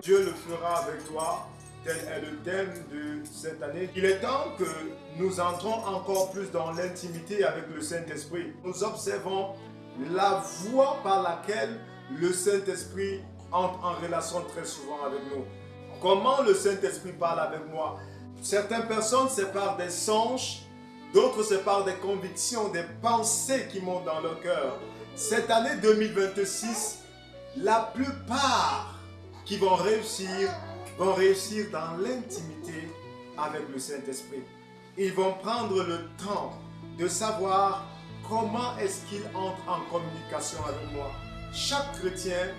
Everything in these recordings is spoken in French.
Dieu le fera avec toi. Tel est le thème de cette année. Il est temps que nous entrons encore plus dans l'intimité avec le Saint-Esprit. Nous observons la voie par laquelle le Saint-Esprit entre en relation très souvent avec nous. Comment le Saint-Esprit parle avec moi? Certaines personnes, c'est par des songes, d'autres, c'est par des convictions, des pensées qui montent dans leur cœur. Cette année 2026, la plupart qui vont réussir dans l'intimité avec le Saint-Esprit. Ils vont prendre le temps de savoir comment est-ce qu'il entre en communication avec moi. Chaque chrétien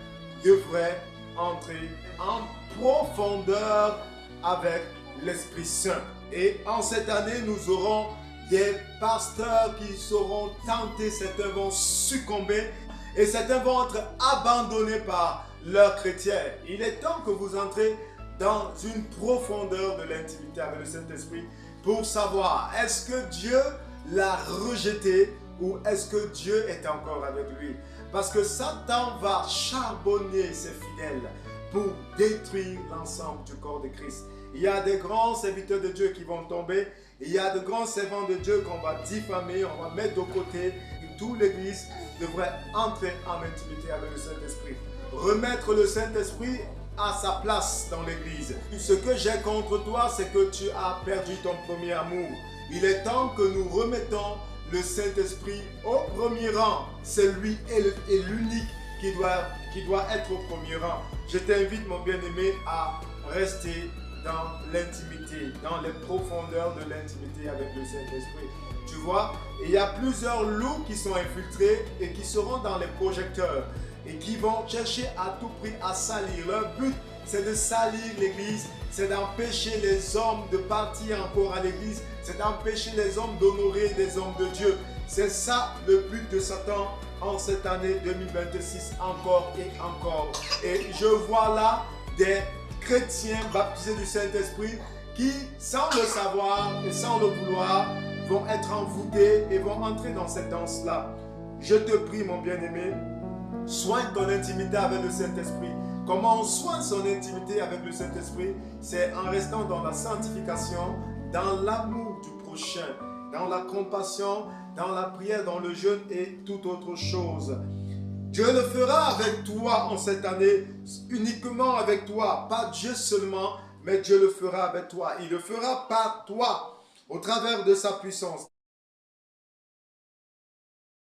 devrait entrer en profondeur avec l'Esprit Saint. Et en cette année, nous aurons des pasteurs qui seront tentés, certains vont succomber et certains vont être abandonnés par leurs chrétiens. Il est temps que vous entrez dans une profondeur de l'intimité avec le Saint-Esprit pour savoir est-ce que Dieu l'a rejeté ou est-ce que Dieu est encore avec lui. Parce que Satan va charbonner ses fidèles pour détruire l'ensemble du corps de Christ. Il y a des grands serviteurs de Dieu qui vont tomber. Il y a de grands servants de Dieu qu'on va diffamer, on va mettre de côté. Et toute l'Église devrait entrer en intimité avec le Saint-Esprit. Remettre le Saint-Esprit à sa place dans l'Église. Ce que j'ai contre toi, c'est que tu as perdu ton premier amour. Il est temps que nous remettons le Saint-Esprit au premier rang. C'est lui et l'unique qui doit être au premier rang. Je t'invite, mon bien-aimé, à rester dans l'intimité, dans les profondeurs de l'intimité avec le Saint-Esprit. Tu vois, il y a plusieurs loups qui sont infiltrés et qui seront dans les projecteurs et qui vont chercher à tout prix à salir. Leur but, c'est de salir l'Église, c'est d'empêcher les hommes de partir encore à l'Église, c'est d'empêcher les hommes d'honorer les hommes de Dieu. C'est ça le but de Satan en cette année 2026, encore et encore. Et je vois là des chrétiens baptisés du Saint-Esprit qui, sans le savoir et sans le vouloir, vont être envoûtés et vont entrer dans cette danse-là. Je te prie, mon bien-aimé, soigne ton intimité avec le Saint-Esprit. Comment on soigne son intimité avec le Saint-Esprit? C'est en restant dans la sanctification, dans l'amour du prochain, dans la compassion, dans la prière, dans le jeûne et toute autre chose. Dieu le fera avec toi en cette année, uniquement avec toi, pas Dieu seulement, mais Dieu le fera avec toi. Il le fera par toi, au travers de sa puissance.